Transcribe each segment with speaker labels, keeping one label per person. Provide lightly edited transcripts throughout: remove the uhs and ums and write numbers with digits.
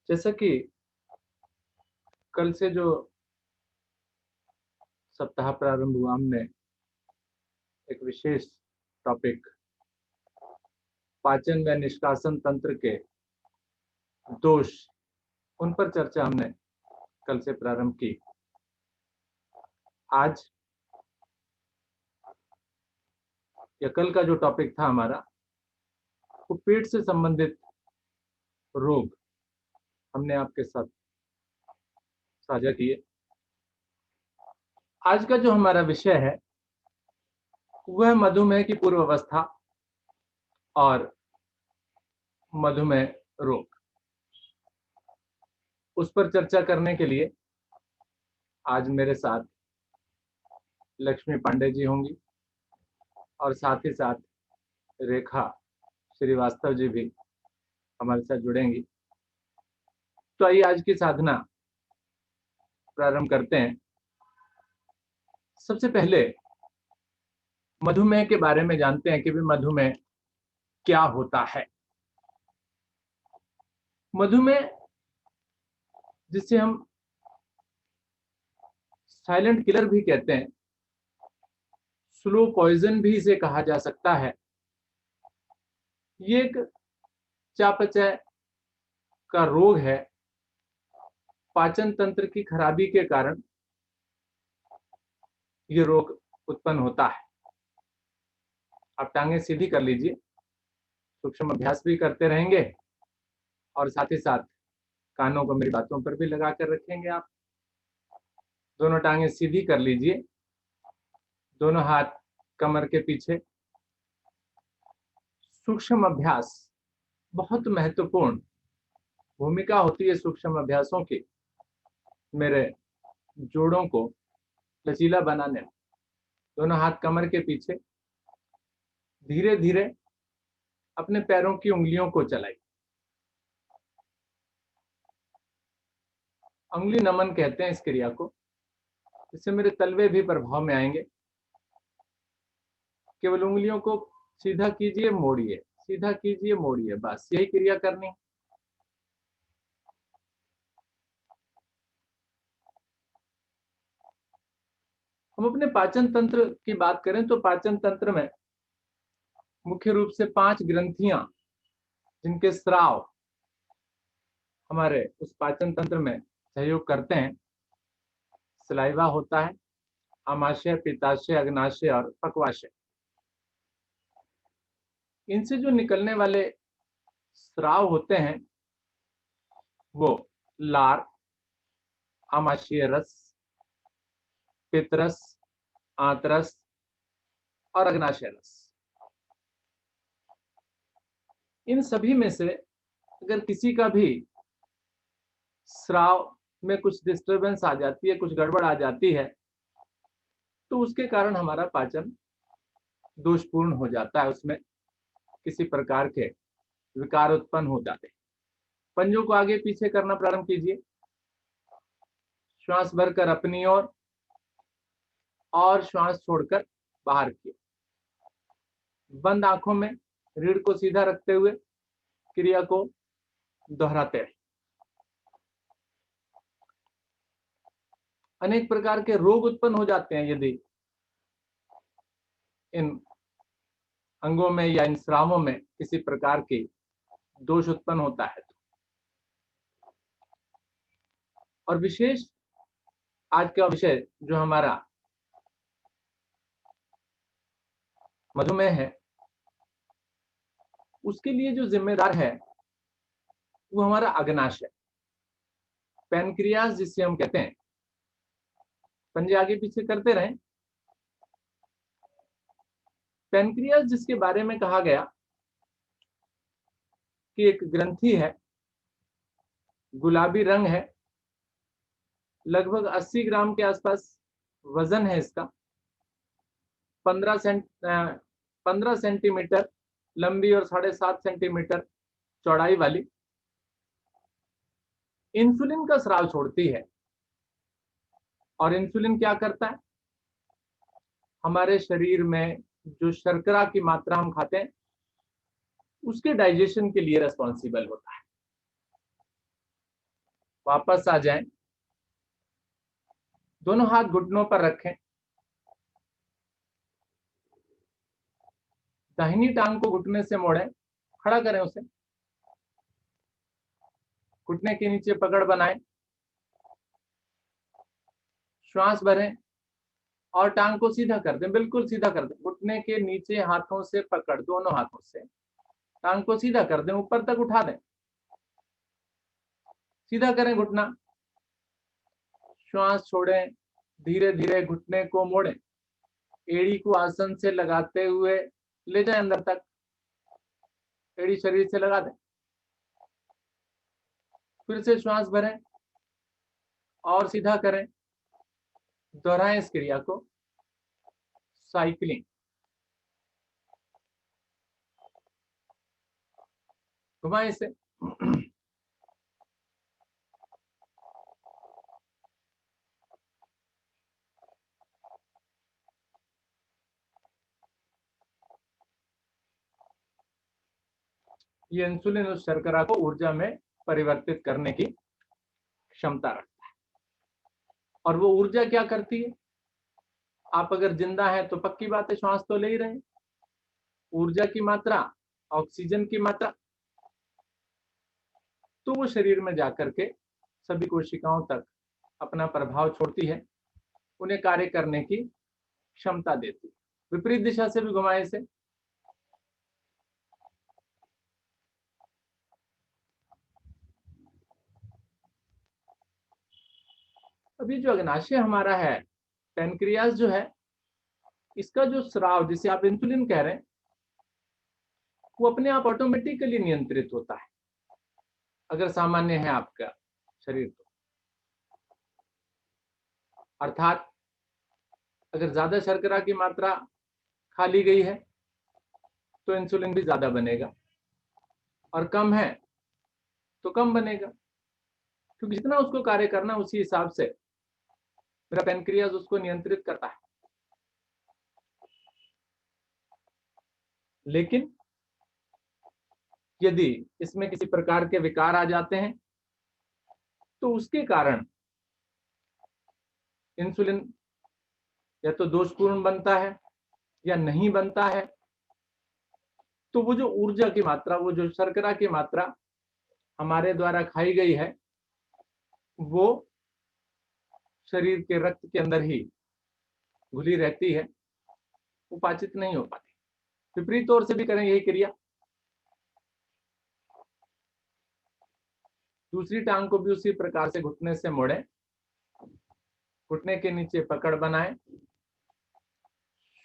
Speaker 1: जैसा कि कल से जो सप्ताह प्रारंभ हुआ, हमने एक विशेष टॉपिक पाचन व निष्कासन तंत्र के दोष, उन पर चर्चा हमने कल से प्रारंभ की। आज या कल का जो टॉपिक था हमारा, वो पेट से संबंधित रोग हमने आपके साथ साझा किए। आज का जो हमारा विषय है वह मधुमेह की पूर्व अवस्था और मधुमेह रोग। उस पर चर्चा करने के लिए आज मेरे साथ लक्ष्मी पांडे जी होंगी और साथ ही साथ रेखा श्रीवास्तव जी भी हमारे साथ जुड़ेंगी। तो आइए आज की साधना प्रारंभ करते हैं। सबसे पहले मधुमेह के बारे में जानते हैं कि भी मधुमेह क्या होता है। मधुमेह, जिसे हम साइलेंट किलर भी कहते हैं, स्लो पॉइजन भी इसे कहा जा सकता है। ये एक चयापचय का रोग है। पाचन तंत्र की खराबी के कारण ये रोग उत्पन्न होता है। आप टांगे सीधी कर लीजिए, सूक्ष्म अभ्यास भी करते रहेंगे और साथ ही साथ कानों को मेरी बातों पर भी लगा कर रखेंगे। आप दोनों टांगे सीधी कर लीजिए, दोनों हाथ कमर के पीछे। सूक्ष्म अभ्यास बहुत महत्वपूर्ण भूमिका होती है सूक्ष्म अभ्यासों की मेरे जोड़ों को लचीला बनाने में। दोनों हाथ कमर के पीछे, धीरे धीरे अपने पैरों की उंगलियों को चलाइए। उंगली नमन कहते हैं इस क्रिया को। इससे मेरे तलवे भी प्रभाव में आएंगे। केवल उंगलियों को सीधा कीजिए, मोड़िए, सीधा कीजिए, मोड़िए, बस यही क्रिया करनी। हम अपने पाचन तंत्र की बात करें तो पाचन तंत्र में मुख्य रूप से 5 ग्रंथियां, जिनके स्राव हमारे उस पाचन तंत्र में सहयोग करते हैं। सलाइवा होता है, आमाशय, पित्ताशय, अग्नाशय और पक्वाशय। इनसे जो निकलने वाले स्राव होते हैं वो लार, आमाशय रस, पित्तरस, आंतरस और अग्नाशय रस। इन सभी में से अगर किसी का भी स्राव में कुछ डिस्टरबेंस आ जाती है, कुछ गड़बड़ आ जाती है, तो उसके कारण हमारा पाचन दोषपूर्ण हो जाता है। उसमें किसी प्रकार के विकार उत्पन्न हो जाते हैं। पंजों को आगे पीछे करना प्रारंभ कीजिए। श्वास भरकर अपनी ओर और श्वास छोड़कर बाहर की। बंद आंखों में रीढ़ को सीधा रखते हुए क्रिया को दोहराते रहे। अनेक प्रकार के रोग उत्पन्न हो जाते हैं यदि इन अंगों में या इन स्रावों में किसी प्रकार की दोष उत्पन्न होता है। और विशेष आज का विषय जो हमारा मधुमेह है, उसके लिए जो जिम्मेदार है वो हमारा अग्नाशय, पैनक्रियाज जिसे हम कहते हैं। पंजे आगे पीछे करते रहें। पैनक्रियाज जिसके बारे में कहा गया कि एक ग्रंथि है, गुलाबी रंग है, लगभग 80 ग्राम के आसपास वजन है इसका, 15 सेंटीमीटर लंबी और 7.5 सेंटीमीटर चौड़ाई वाली, इंसुलिन का स्राव छोड़ती है। और इंसुलिन क्या करता है? हमारे शरीर में जो शर्करा की मात्रा हम खाते हैं उसके डाइजेशन के लिए रिस्पॉन्सिबल होता है। वापस आ जाएं, दोनों हाथ घुटनों पर रखें, दाहिनी टांग को घुटने से मोड़ें, खड़ा करें उसे, घुटने के नीचे पकड़ बनाएं, श्वास भरें और टांग को सीधा कर दें, बिल्कुल सीधा कर दें, घुटने के नीचे हाथों से पकड़, दोनों हाथों से टांग को सीधा कर दें, ऊपर तक उठा दें, सीधा करें घुटना, श्वास छोड़ें, धीरे धीरे घुटने को मोड़ें, एड़ी को आसन से लगाते हुए ले जाएं अंदर तक, एड़ी शरीर से लगा दें, फिर से श्वास भरें और सीधा करें, दोहराएं इस क्रिया को, साइकिलिंग, घुमाएं इसे। ये इंसुलिन उस शर्करा को ऊर्जा में परिवर्तित करने की क्षमता रखता है। और वो ऊर्जा क्या करती है, आप अगर जिंदा है तो पक्की बात है श्वास तो ले ही रहे, ऊर्जा की मात्रा, ऑक्सीजन की मात्रा, तो वो शरीर में जाकर के सभी कोशिकाओं तक अपना प्रभाव छोड़ती है, उन्हें कार्य करने की क्षमता देती है। विपरीत दिशा से भी घुमाए इसे, अभी जो अग्नाशय हमारा है, पैनक्रियाज जो है, इसका जो स्राव जिसे आप इंसुलिन कह रहे हैं, वो अपने आप ऑटोमेटिकली नियंत्रित होता है अगर सामान्य है आपका शरीर तो, अर्थात अगर ज्यादा शर्करा की मात्रा खा ली गई है तो इंसुलिन भी ज्यादा बनेगा, और कम है तो कम बनेगा, क्योंकि जितना उसको कार्य करना उसी हिसाब से मेरा पैनक्रियाज उसको नियंत्रित करता है। लेकिन यदि इसमें किसी प्रकार के विकार आ जाते हैं तो उसके कारण इंसुलिन या तो दोषपूर्ण बनता है या नहीं बनता है, तो वो जो ऊर्जा की मात्रा, वो जो शर्करा की मात्रा हमारे द्वारा खाई गई है, वो शरीर के रक्त के अंदर ही घुली रहती है, वो पाचित नहीं हो पाती। विपरीत ओर से भी करें यही क्रिया, दूसरी टांग को भी उसी प्रकार से घुटने से मोड़ें, घुटने के नीचे पकड़ बनाएं,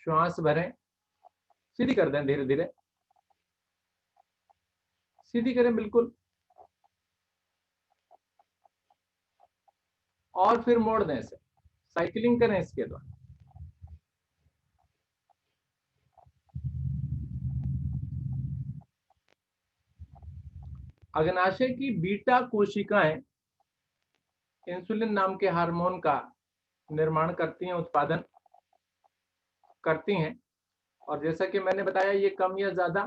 Speaker 1: श्वास भरें, सीधी कर दें, धीरे धीरे सीधी करें बिल्कुल, और फिर मोड़ दें इसे, साइकिलिंग करें इसके द्वारा। अग्नाशय की बीटा कोशिकाएं इंसुलिन नाम के हार्मोन का निर्माण करती हैं, उत्पादन करती हैं, और जैसा कि मैंने बताया ये कम या ज्यादा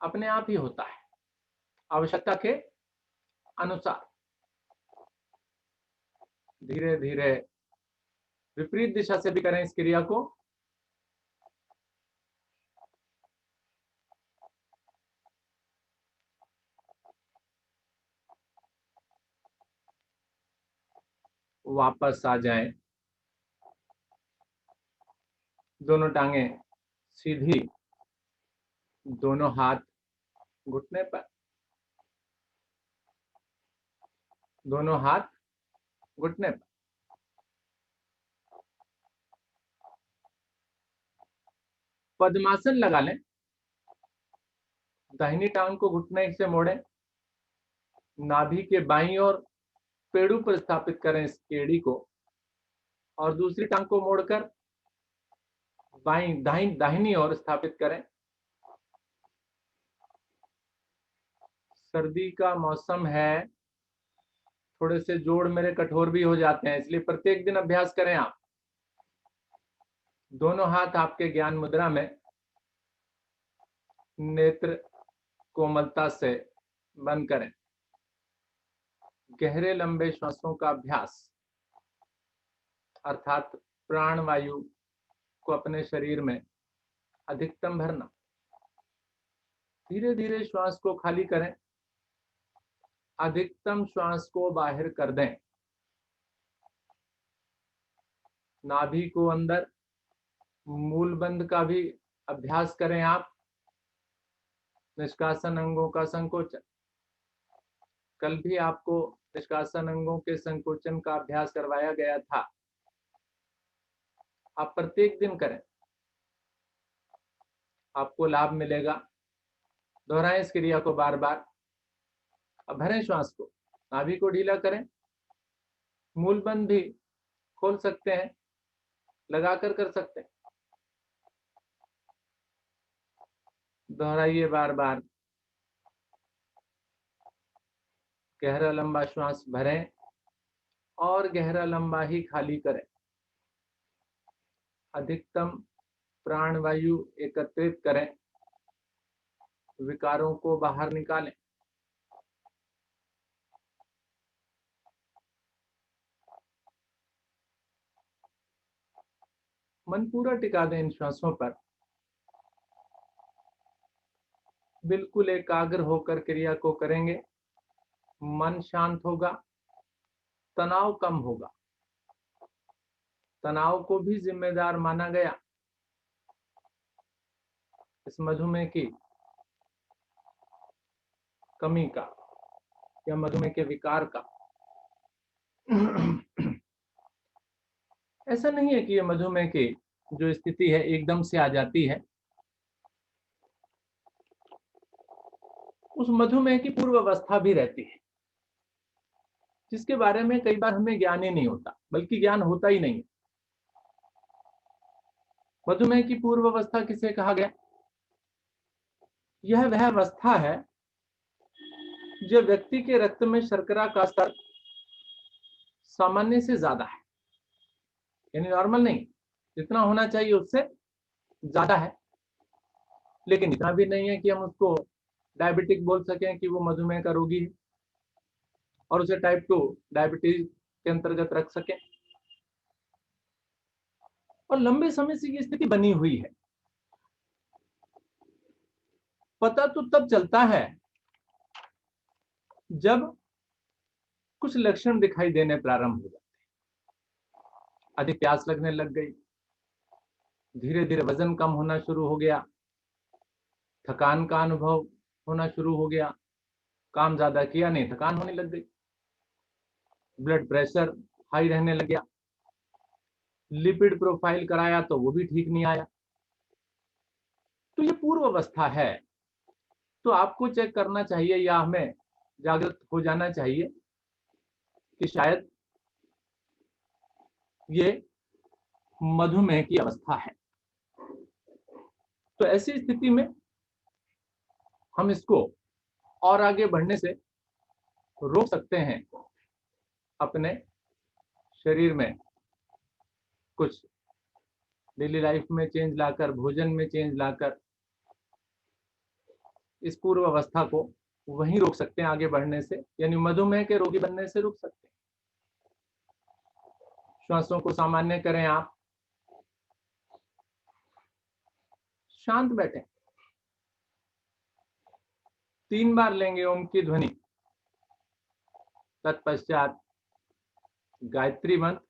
Speaker 1: अपने आप ही होता है आवश्यकता के अनुसार। धीरे धीरे विपरीत दिशा से भी करें इस क्रिया को, वापस आ जाएं, दोनों टांगें सीधी, दोनों हाथ घुटने पर, दोनों हाथ घुटने पर, पद्मासन लगा लें, दाहिनी टांग को घुटने से मोड़ें, नाभि के बाईं ओर पेड़ू पर स्थापित करें इस एड़ी को, और दूसरी टांग को मोड़कर बाईं दाहिनी ओर स्थापित करें। सर्दी का मौसम है, थोड़े से जोड़ मेरे कठोर भी हो जाते हैं, इसलिए प्रत्येक दिन अभ्यास करें आप। दोनों हाथ आपके ज्ञान मुद्रा में, नेत्र कोमलता से बंद करें, गहरे लंबे श्वासों का अभ्यास, अर्थात प्राणवायु को अपने शरीर में अधिकतम भरना। धीरे धीरे श्वास को खाली करें, अधिकतम श्वास को बाहर कर दें। नाभि को अंदर, मूलबंध का भी अभ्यास करें आप। निष्कासन अंगों का संकोचन, कल भी आपको निष्कासन अंगों के संकोचन का अभ्यास करवाया गया था। आप प्रत्येक दिन करें, आपको लाभ मिलेगा। दोहराएं इस क्रिया को बार बार। अब भरें श्वास को, नाभि को ढीला करें, मूलबंध भी खोल सकते हैं, लगाकर कर सकते हैं। दोहराइए बार बार। गहरा लंबा श्वास भरें और गहरा लंबा ही खाली करें। अधिकतम प्राणवायु एकत्रित करें, विकारों को बाहर निकालें। मन पूरा टिका दें इन श्वासों पर। बिल्कुल एकाग्र होकर क्रिया को करेंगे, मन शांत होगा, तनाव कम होगा। तनाव को भी जिम्मेदार माना गया इस मधुमेह की कमी का या मधुमेह के विकार का। ऐसा नहीं है कि ये मधुमेह की जो स्थिति है एकदम से आ जाती है। उस मधुमेह की पूर्व अवस्था भी रहती है, जिसके बारे में कई बार हमें ज्ञान ही नहीं होता, बल्कि ज्ञान होता ही नहीं। मधुमेह की पूर्व अवस्था किसे कहा गया? यह वह अवस्था है जब व्यक्ति के रक्त में शर्करा का स्तर सामान्य से ज्यादा है, यानी नॉर्मल नहीं, जितना होना चाहिए उससे ज्यादा है, लेकिन इतना भी नहीं है कि हम उसको डायबिटिक बोल सकें कि वो मधुमेह का रोगी है और उसे टाइप 2 डायबिटीज के अंतर्गत रख सकें। और लंबे समय से ये स्थिति बनी हुई है। पता तो तब चलता है जब कुछ लक्षण दिखाई देने प्रारंभ हो जाते हैं। अधिक प्यास लगने लग गई, धीरे धीरे वजन कम होना शुरू हो गया, थकान का अनुभव होना शुरू हो गया, काम ज्यादा किया नहीं, थकान होने लग गई, ब्लड प्रेशर हाई रहने लग गया, लिपिड प्रोफाइल कराया तो वो भी ठीक नहीं आया। तो ये पूर्व अवस्था है। तो आपको चेक करना चाहिए या हमें जागृत हो जाना चाहिए कि शायद ये मधुमेह की अवस्था है। तो ऐसी स्थिति में हम इसको और आगे बढ़ने से रोक सकते हैं। अपने शरीर में कुछ डेली लाइफ में चेंज लाकर, भोजन में चेंज लाकर इस पूर्व अवस्था को वहीं रोक सकते हैं आगे बढ़ने से, यानी मधुमेह के रोगी बनने से रोक सकते हैं। श्वासों को सामान्य करें आप, शांत बैठे, 3 बार लेंगे ओम की ध्वनि, तत्पश्चात गायत्री मंत्र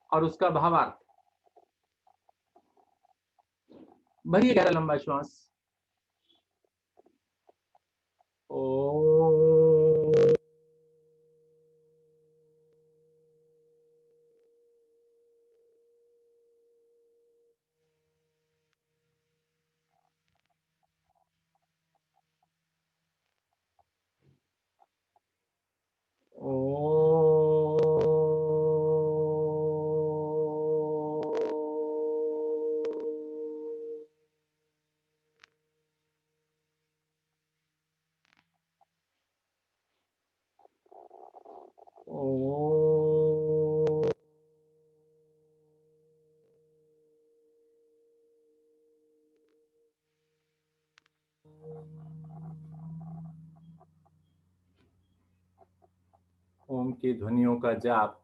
Speaker 1: और उसका भावार्थ। भरिए गहरा लंबा श्वास। ओ ओम की ध्वनियों का जाप,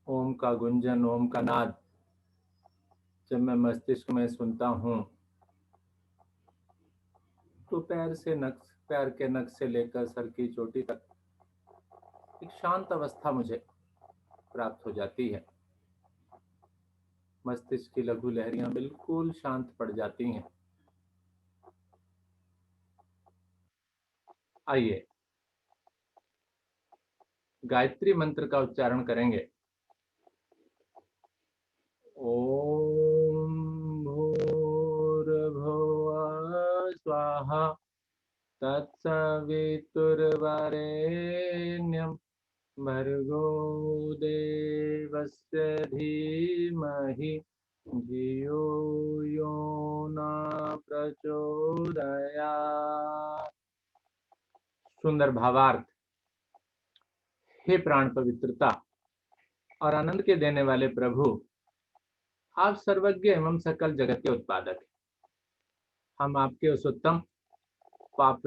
Speaker 1: ओम का गुंजन, ओम का नाद जब मैं मस्तिष्क में सुनता हूँ तो पैर के नख से लेकर सर की चोटी तक एक शांत अवस्था मुझे प्राप्त हो जाती है। मस्तिष्क की लघु लहरियां बिल्कुल शांत पड़ जाती हैं। आइए गायत्री मंत्र का उच्चारण करेंगे। ओम भूर्भुवः स्वाहा तत्सवितुर्वरेण्यं भर्गो देवस्य धीमहि धियो यो न प्रचोदयात्। सुंदर भावार्थ। हे प्राण पवित्रता और आनंद के देने वाले प्रभु, आप सर्वज्ञ एवं सकल जगत के उत्पादक। हम आपके उस उत्तम पाप